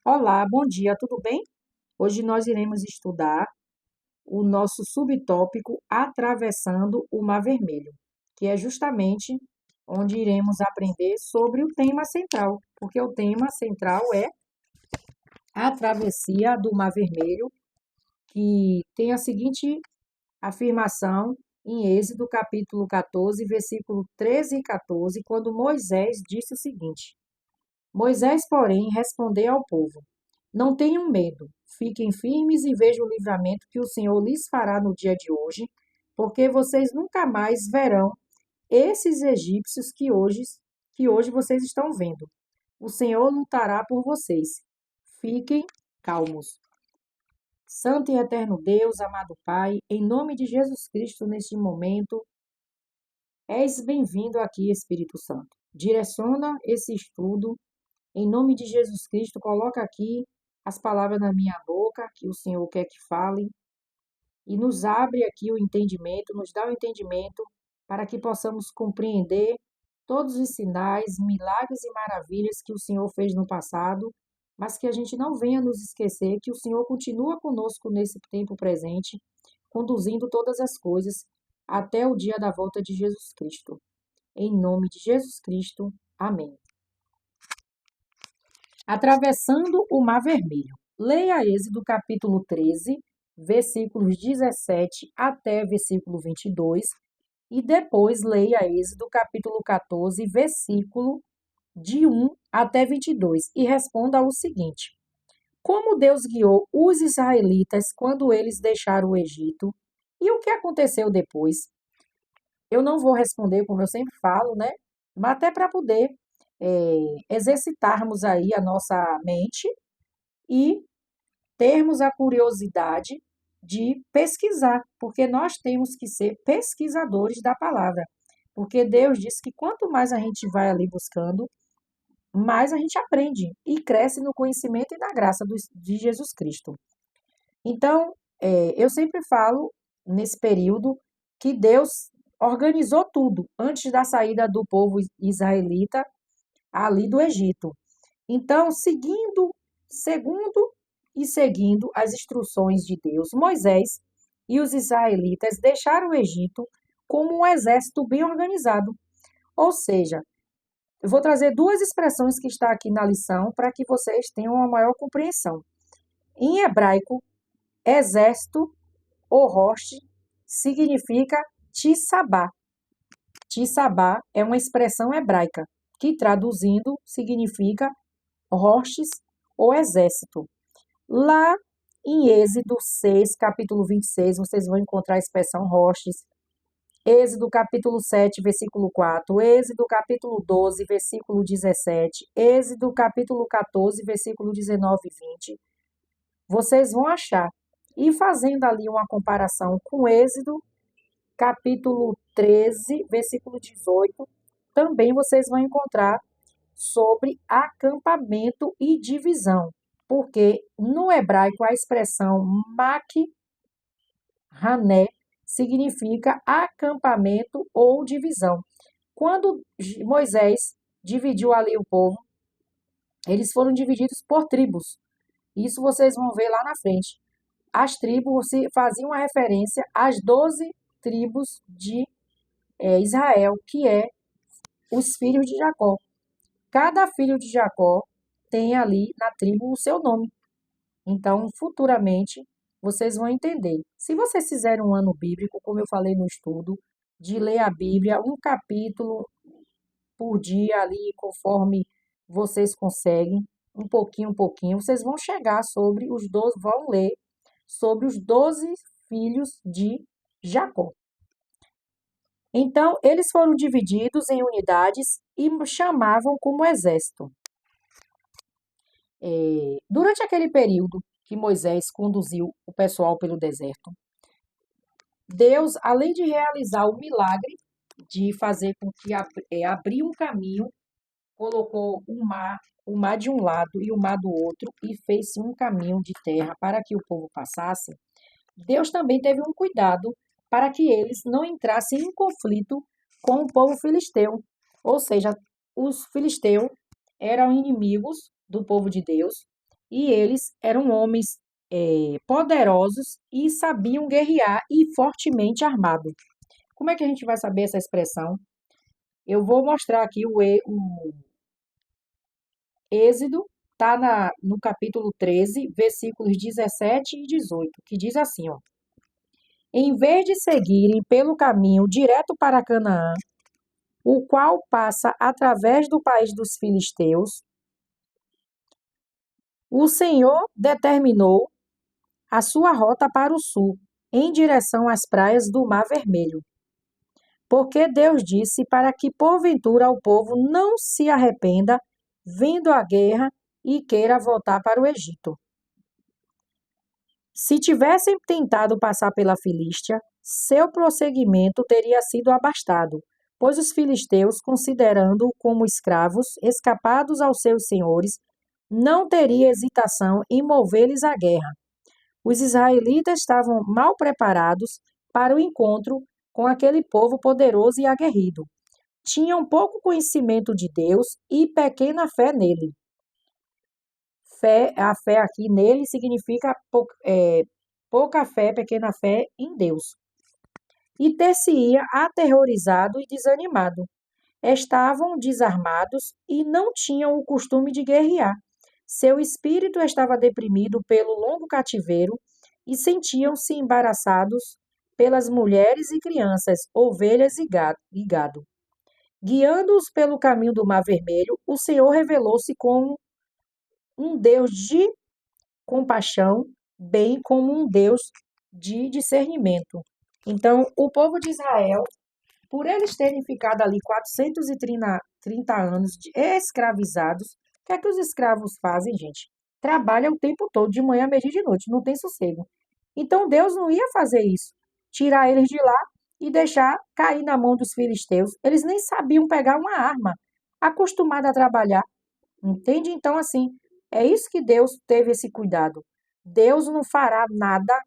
Olá, bom dia, tudo bem? Hoje nós iremos estudar o nosso subtópico Atravessando o Mar Vermelho, que é justamente onde iremos aprender sobre o tema central, porque o tema central é a travessia do Mar Vermelho, que tem a seguinte afirmação em Êxodo capítulo 14, versículo 13 e 14, quando Moisés disse o seguinte: Moisés, porém, respondeu ao povo: Não tenham medo, fiquem firmes e vejam o livramento que o Senhor lhes fará no dia de hoje, porque vocês nunca mais verão esses egípcios que hoje vocês estão vendo. O Senhor lutará por vocês. Fiquem calmos. Santo e eterno Deus, amado Pai, em nome de Jesus Cristo, neste momento, és bem-vindo aqui, Espírito Santo. Direciona esse estudo em nome de Jesus Cristo, coloca aqui as palavras na minha boca, que o Senhor quer que fale, e nos abre aqui o entendimento, nos dá o entendimento para que possamos compreender todos os sinais, milagres e maravilhas que o Senhor fez no passado, mas que a gente não venha nos esquecer que o Senhor continua conosco nesse tempo presente, conduzindo todas as coisas até o dia da volta de Jesus Cristo. Em nome de Jesus Cristo. Amém. Atravessando o Mar Vermelho. Leia Êxodo capítulo 13, versículos 17 até versículo 22, e depois leia Êxodo capítulo 14, versículo de 1 até 22, e responda o seguinte: Como Deus guiou os israelitas quando eles deixaram o Egito, e o que aconteceu depois? Eu não vou responder como eu sempre falo, né? Mas até para poder exercitarmos aí a nossa mente e termos a curiosidade de pesquisar, porque nós temos que ser pesquisadores da palavra. Porque Deus disse que quanto mais a gente vai ali buscando, mais a gente aprende e cresce no conhecimento e na graça de Jesus Cristo. Então, eu sempre falo nesse período que Deus organizou tudo antes da saída do povo israelita ali do Egito. Então, seguindo as instruções de Deus, Moisés e os israelitas deixaram o Egito como um exército bem organizado. Ou seja, eu vou trazer duas expressões que está aqui na lição para que vocês tenham uma maior compreensão. Em hebraico, exército ou hoste significa tisabá. Tisabá é uma expressão hebraica que traduzindo significa hostes ou exército. Lá em Êxodo 6, capítulo 26, vocês vão encontrar a expressão hostes. Êxodo capítulo 7, versículo 4. Êxodo capítulo 12, versículo 17. Êxodo capítulo 14, versículo 19 e 20. Vocês vão achar. E fazendo ali uma comparação com Êxodo capítulo 13, versículo 18, também vocês vão encontrar sobre acampamento e divisão, porque no hebraico a expressão Hané significa acampamento ou divisão. Quando Moisés dividiu ali o povo, eles foram divididos por tribos. Isso vocês vão ver lá na frente. As tribos faziam uma referência às 12 tribos de Israel, que é os filhos de Jacó. Cada filho de Jacó tem ali na tribo o seu nome. Então, futuramente, vocês vão entender. Se vocês fizerem um ano bíblico, como eu falei no estudo, de ler a Bíblia, um capítulo por dia ali, conforme vocês conseguem, um pouquinho, vocês vão chegar sobre os 12, vão ler sobre os 12 filhos de Jacó. Então, eles foram divididos em unidades e chamavam como exército. Durante aquele período que Moisés conduziu o pessoal pelo deserto, Deus, além de realizar o milagre de fazer com que abrir um caminho, colocou o mar de um lado e o mar do outro e fez um caminho de terra para que o povo passasse. Deus também teve um cuidado para que eles não entrassem em conflito com o povo filisteu. Ou seja, os filisteus eram inimigos do povo de Deus e eles eram homens poderosos e sabiam guerrear e fortemente armados. Como é que a gente vai saber essa expressão? Eu vou mostrar aqui o Êxodo, está no capítulo 13, versículos 17 e 18, que diz assim, ó. Em vez de seguirem pelo caminho direto para Canaã, o qual passa através do país dos filisteus, o Senhor determinou a sua rota para o sul, em direção às praias do Mar Vermelho. Porque Deus disse para que porventura o povo não se arrependa, vindo a guerra e queira voltar para o Egito. Se tivessem tentado passar pela Filístia, seu prosseguimento teria sido abastado, pois os filisteus, considerando-o como escravos escapados aos seus senhores, não teria hesitação em mover-lhes a guerra. Os israelitas estavam mal preparados para o encontro com aquele povo poderoso e aguerrido. Tinham pouco conhecimento de Deus e pequena fé nele. A fé aqui nele significa pouca fé, pequena fé em Deus. E ter-se-ia aterrorizado e desanimado. Estavam desarmados e não tinham o costume de guerrear. Seu espírito estava deprimido pelo longo cativeiro e sentiam-se embaraçados pelas mulheres e crianças, ovelhas e gado. Guiando-os pelo caminho do Mar Vermelho, o Senhor revelou-se como um Deus de compaixão, bem como um Deus de discernimento. Então, o povo de Israel, por eles terem ficado ali 430 anos escravizados, o que é que os escravos fazem, gente? Trabalham o tempo todo, de manhã, meio-dia e de noite, não tem sossego. Então, Deus não ia fazer isso, tirar eles de lá e deixar cair na mão dos filisteus. Eles nem sabiam pegar uma arma, acostumados a trabalhar. Entende? Então, assim, é isso que Deus teve esse cuidado. Deus não fará nada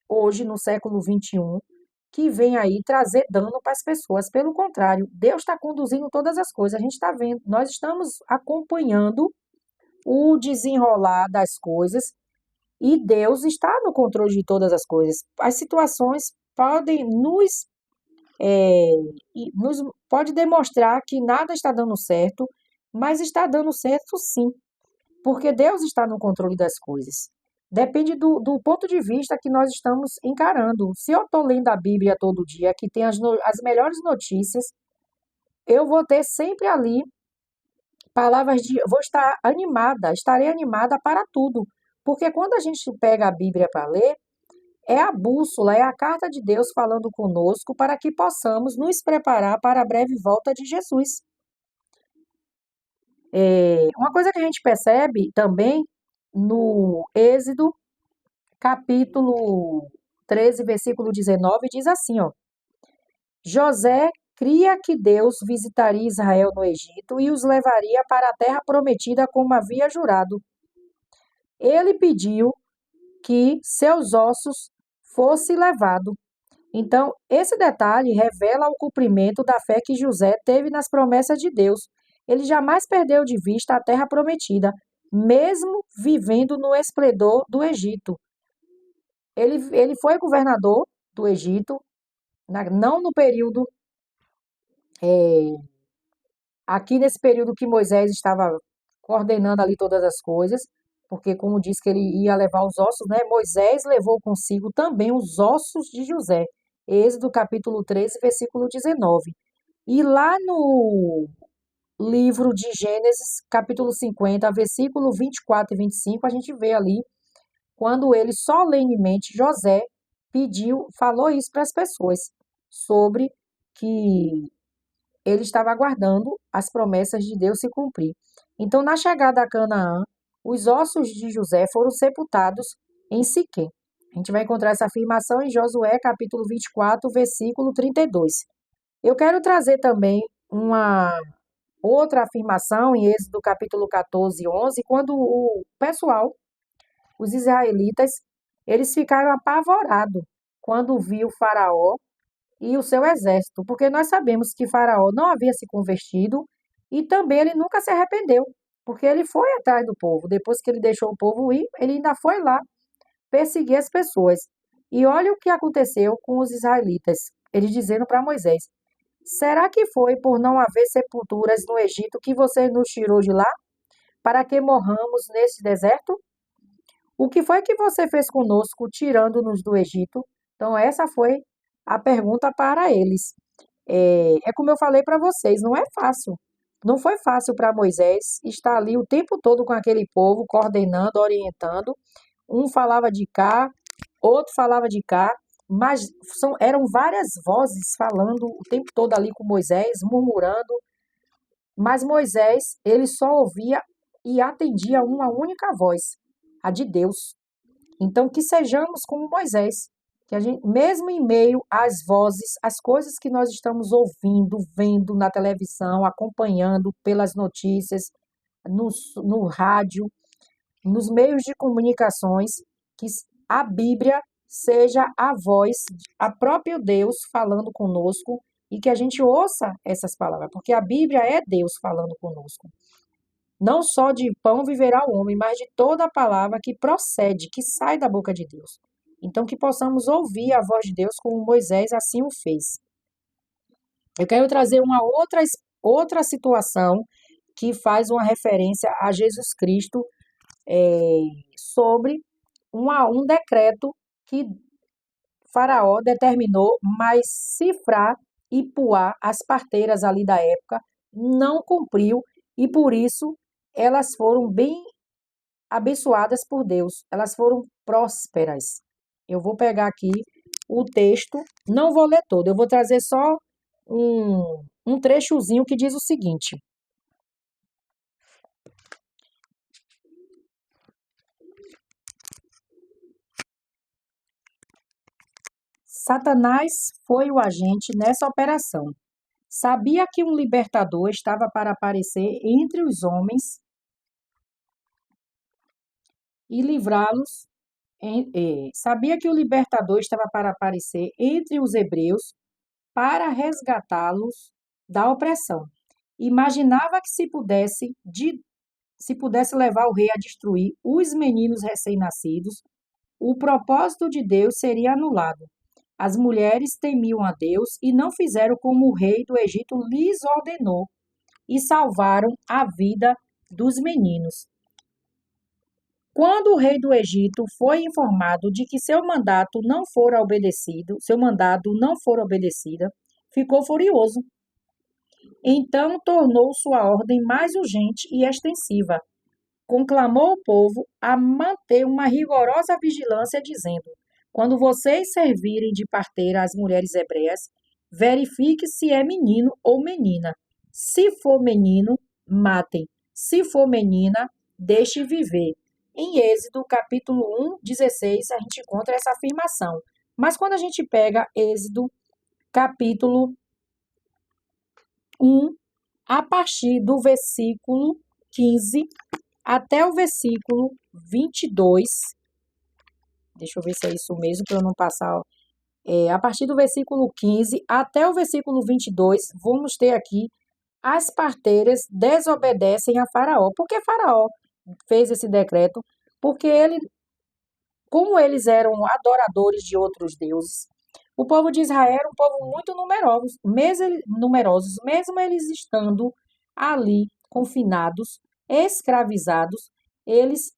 hoje, no século XXI, que venha aí trazer dano para as pessoas. Pelo contrário, Deus está conduzindo todas as coisas. A gente está vendo, nós estamos acompanhando o desenrolar das coisas e Deus está no controle de todas as coisas. As situações podem nos pode demonstrar que nada está dando certo, mas está dando certo sim, porque Deus está no controle das coisas. Depende do ponto de vista que nós estamos encarando. Se eu estou lendo a Bíblia todo dia, que tem as melhores notícias, eu vou ter sempre ali palavras de. Vou estar animada, estarei animada para tudo. Porque quando a gente pega a Bíblia para ler, é a bússola, é a carta de Deus falando conosco para que possamos nos preparar para a breve volta de Jesus. Uma coisa que a gente percebe também no Êxodo, capítulo 13, versículo 19, diz assim, ó: José cria que Deus visitaria Israel no Egito e os levaria para a terra prometida como havia jurado. Ele pediu que seus ossos fossem levados. Então, esse detalhe revela o cumprimento da fé que José teve nas promessas de Deus. Ele jamais perdeu de vista a terra prometida, mesmo vivendo no esplendor do Egito. Ele foi governador do Egito, não no período, aqui nesse período que Moisés estava coordenando ali todas as coisas, porque como disse que ele ia levar os ossos, né? Moisés levou consigo também os ossos de José. Êxodo capítulo 13, versículo 19. E lá no livro de Gênesis, capítulo 50, versículo 24 e 25, a gente vê ali quando ele solenemente, José, falou isso para as pessoas, sobre que ele estava aguardando as promessas de Deus se cumprir. Então, na chegada a Canaã, os ossos de José foram sepultados em Siquém. A gente vai encontrar essa afirmação em Josué, capítulo 24, versículo 32. Eu quero trazer também uma outra afirmação em Êxodo, capítulo 14, 11, quando o pessoal, os israelitas, eles ficaram apavorados quando viu Faraó e o seu exército, porque nós sabemos que Faraó não havia se convertido e também ele nunca se arrependeu. porque ele foi atrás do povo. Depois que ele deixou o povo ir, ele ainda foi lá perseguir as pessoas. E olha o que aconteceu com os israelitas. Eles dizendo para Moisés: será que foi por não haver sepulturas no Egito que você nos tirou de lá, para que morramos neste deserto? O que foi que você fez conosco, tirando-nos do Egito? Então, essa foi a pergunta para eles. É como eu falei para vocês, não é fácil. Não foi fácil para Moisés estar ali o tempo todo com aquele povo, coordenando, orientando. Um falava de cá, outro falava de cá, mas eram várias vozes falando o tempo todo ali com Moisés, murmurando. Mas Moisés, ele só ouvia e atendia uma única voz, a de Deus. Então, que sejamos como Moisés, que a gente, mesmo em meio às vozes, às coisas que nós estamos ouvindo, vendo na televisão, acompanhando pelas notícias, no rádio, nos meios de comunicações, que a Bíblia seja a voz, a próprio Deus falando conosco e que a gente ouça essas palavras, porque a Bíblia é Deus falando conosco. Não só de pão viverá o homem, mas de toda a palavra que procede, que sai da boca de Deus. Então, que possamos ouvir a voz de Deus como Moisés assim o fez. Eu quero trazer uma outra situação que faz uma referência a Jesus Cristo sobre um decreto que Faraó determinou, mas Sifrá e Puá, as parteiras ali da época, não cumpriu e por isso elas foram bem abençoadas por Deus, elas foram prósperas. Eu vou pegar aqui o texto, não vou ler todo, eu vou trazer só um trechozinho que diz o seguinte: Satanás foi o agente nessa operação. Sabia que um libertador estava para aparecer entre os homens e livrá-los. Sabia que o libertador estava para aparecer entre os hebreus para resgatá-los da opressão. Imaginava que se pudesse levar o rei a destruir os meninos recém-nascidos, o propósito de Deus seria anulado. As mulheres temiam a Deus e não fizeram como o rei do Egito lhes ordenou e salvaram a vida dos meninos. Quando o rei do Egito foi informado de que seu mandado não for obedecida, ficou furioso. Então tornou sua ordem mais urgente e extensiva. Conclamou o povo a manter uma rigorosa vigilância, dizendo: quando vocês servirem de parteira às mulheres hebreias, verifique se é menino ou menina. Se for menino, matem. Se for menina, deixe viver. Em Êxodo, capítulo 1, 16, a gente encontra essa afirmação. Mas quando a gente pega Êxodo, capítulo 1, a partir do versículo 15 até o versículo 22, deixa eu ver se é isso mesmo, para eu não passar. A partir do versículo 15 até o versículo 22, vamos ter aqui as parteiras desobedecem a Faraó. Por que Faraó fez esse decreto? Porque como eles eram adoradores de outros deuses, o povo de Israel era um povo muito numerosos, mesmo eles estando ali confinados, escravizados,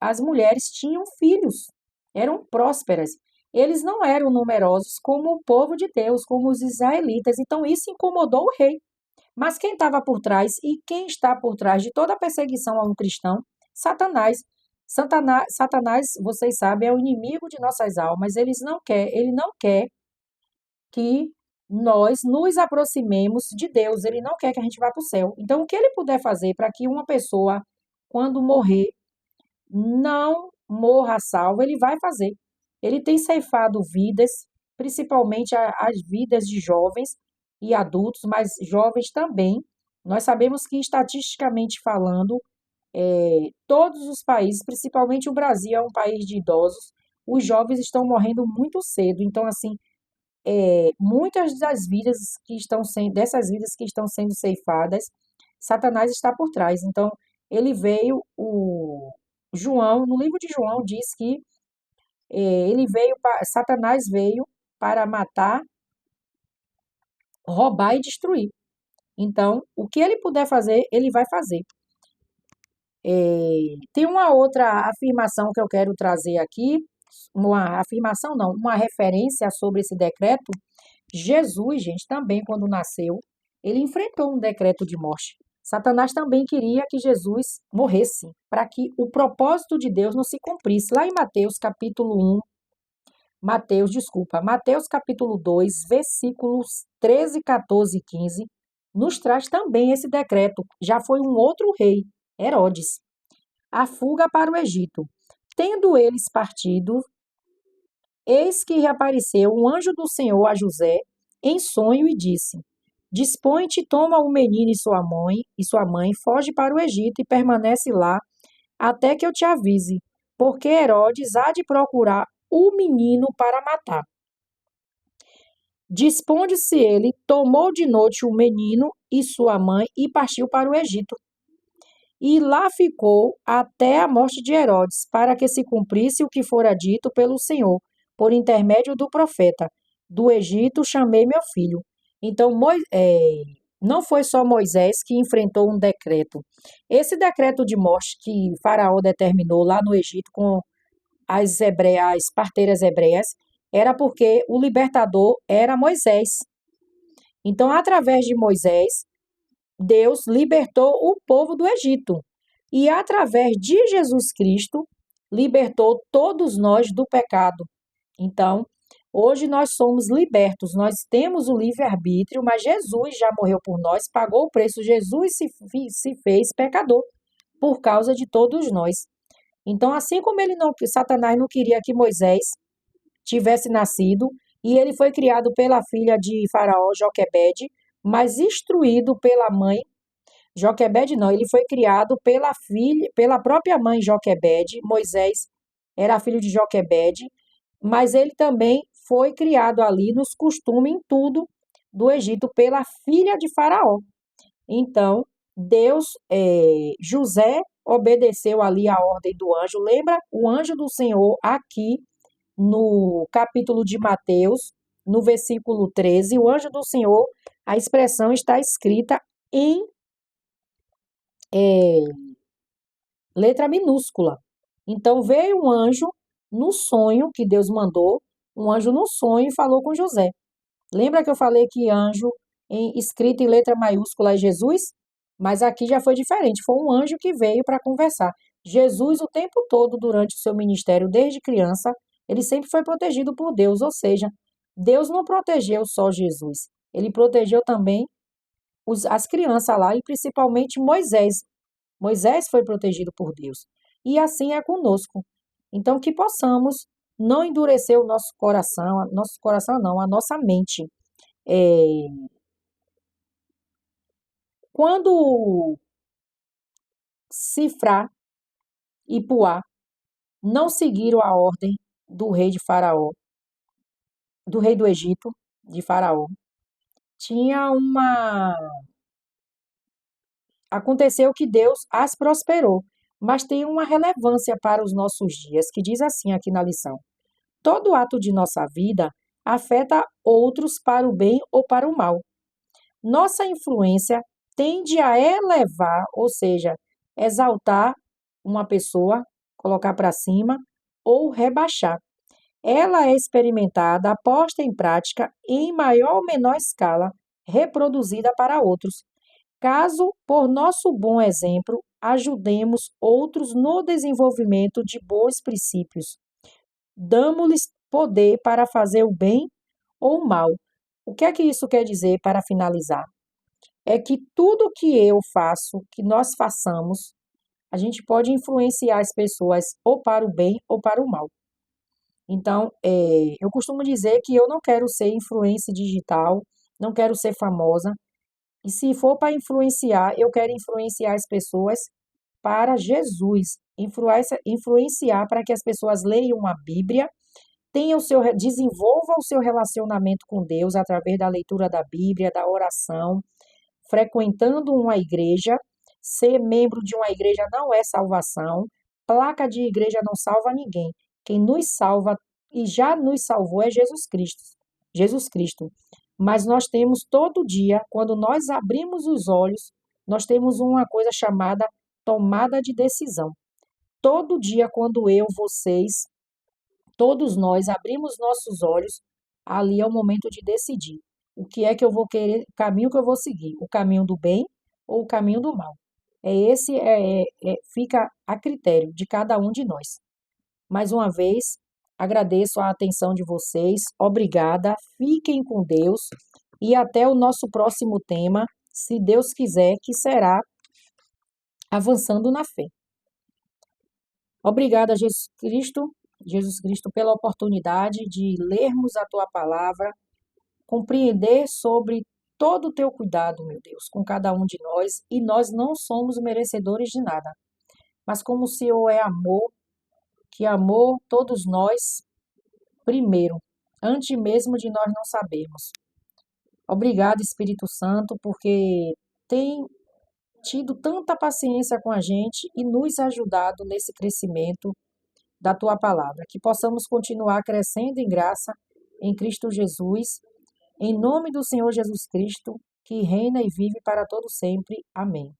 as mulheres tinham filhos, eram prósperas. Eles não eram numerosos como o povo de Deus, como os israelitas. Então isso incomodou o rei. Mas quem estava por trás e quem está por trás de toda a perseguição a um cristão? Satanás. Satanás, vocês sabem, é o inimigo de nossas almas. Ele não quer que nós nos aproximemos de Deus. Ele não quer que a gente vá para o céu. Então, o que ele puder fazer para que uma pessoa, quando morrer, não morra salvo, ele vai fazer. Ele tem ceifado vidas, principalmente as vidas de jovens e adultos, mas jovens também. Nós sabemos que, estatisticamente falando, todos os países, principalmente o Brasil, é um país de idosos, os jovens estão morrendo muito cedo. Então, assim, muitas dessas vidas que estão sendo ceifadas, Satanás está por trás. Então, ele veio, João, no livro de João diz que ele veio, Satanás veio para matar, roubar e destruir. Então, o que ele puder fazer, ele vai fazer. Tem uma outra afirmação que eu quero trazer aqui, uma afirmação não, uma referência sobre esse decreto. Jesus, gente, também quando nasceu, ele enfrentou um decreto de morte. Satanás também queria que Jesus morresse, para que o propósito de Deus não se cumprisse. Lá em Mateus capítulo 2, versículos 13, 14 e 15, nos traz também esse decreto. Já foi um outro rei, Herodes, a fuga para o Egito. Tendo eles partido, eis que reapareceu um anjo do Senhor a José em sonho e disse: Dispõe-te, toma o menino e sua mãe, foge para o Egito e permanece lá até que eu te avise, porque Herodes há de procurar o menino para matar. Disponde-se ele, tomou de noite o menino e sua mãe e partiu para o Egito. E lá ficou até a morte de Herodes, para que se cumprisse o que fora dito pelo Senhor, por intermédio do profeta: Do Egito chamei meu filho. Então, não foi só Moisés que enfrentou um decreto. Esse decreto de morte que Faraó determinou lá no Egito com as parteiras hebreias, era porque o libertador era Moisés. Então, através de Moisés, Deus libertou o povo do Egito. E através de Jesus Cristo, libertou todos nós do pecado. Então, hoje nós somos libertos, nós temos o livre-arbítrio, mas Jesus já morreu por nós, pagou o preço. Jesus se fez pecador por causa de todos nós. Então, assim como Satanás não queria que Moisés tivesse nascido, e ele foi criado pela filha de Faraó, Joquebede, mas instruído pela mãe. Joquebede não, ele foi criado pela própria mãe Joquebede. Moisés era filho de Joquebede, mas ele também foi criado ali nos costumes, em tudo do Egito, pela filha de Faraó. Então, José obedeceu ali a ordem do anjo. Lembra o anjo do Senhor aqui no capítulo de Mateus, no versículo 13, o anjo do Senhor, a expressão está escrita em letra minúscula. Então veio um anjo no sonho que Deus mandou, um anjo no sonho e falou com José. Lembra que eu falei que anjo escrito em letra maiúscula é Jesus? Mas aqui já foi diferente, foi um anjo que veio para conversar. Jesus, o tempo todo, durante o seu ministério, desde criança, ele sempre foi protegido por Deus, ou seja, Deus não protegeu só Jesus, ele protegeu também as crianças lá e principalmente Moisés. Moisés foi protegido por Deus. E assim é conosco. Então, que possamos não endurecer o nosso coração não, a nossa mente. É, quando Sifra e Puá não seguiram a ordem do rei de Faraó, do rei do Egito, de Faraó, tinha uma. Aconteceu que Deus as prosperou, mas tem uma relevância para os nossos dias, que diz assim aqui na lição: todo ato de nossa vida afeta outros para o bem ou para o mal. Nossa influência tende a elevar, ou seja, exaltar uma pessoa, colocar para cima ou rebaixar. Ela é experimentada, posta em prática em maior ou menor escala, reproduzida para outros. Caso, por nosso bom exemplo, ajudemos outros no desenvolvimento de bons princípios, damos-lhes poder para fazer o bem ou o mal. O que é que isso quer dizer para finalizar? É que tudo que eu faço, que nós façamos, a gente pode influenciar as pessoas ou para o bem ou para o mal. Então, eu costumo dizer que eu não quero ser influência digital, não quero ser famosa, e se for para influenciar, eu quero influenciar as pessoas para Jesus, influenciar para que as pessoas leiam a Bíblia, desenvolva o seu relacionamento com Deus através da leitura da Bíblia, da oração, frequentando uma igreja Ser membro de uma igreja não é salvação. Placa de igreja não salva ninguém. Quem nos salva e já nos salvou é Jesus Cristo. Jesus Cristo. Mas nós temos todo dia, quando nós abrimos os olhos, nós temos uma coisa chamada tomada de decisão. Todo dia, quando eu, vocês, todos nós abrimos nossos olhos, ali é o momento de decidir. O que é que eu vou querer, o caminho que eu vou seguir, o caminho do bem ou o caminho do mal. Fica a critério de cada um de nós. Mais uma vez, agradeço a atenção de vocês, obrigada, fiquem com Deus e até o nosso próximo tema, se Deus quiser, que será avançando na fé. Obrigada, Jesus Cristo, pela oportunidade de lermos a tua palavra, compreender sobre todo o teu cuidado, meu Deus, com cada um de nós, e nós não somos merecedores de nada. Mas como o Senhor é amor, que amou todos nós primeiro, antes mesmo de nós não sabermos. Obrigado, Espírito Santo, porque tem tido tanta paciência com a gente e nos ajudado nesse crescimento da tua palavra. Que possamos continuar crescendo em graça em Cristo Jesus, em nome do Senhor Jesus Cristo, que reina e vive para todo sempre. Amém.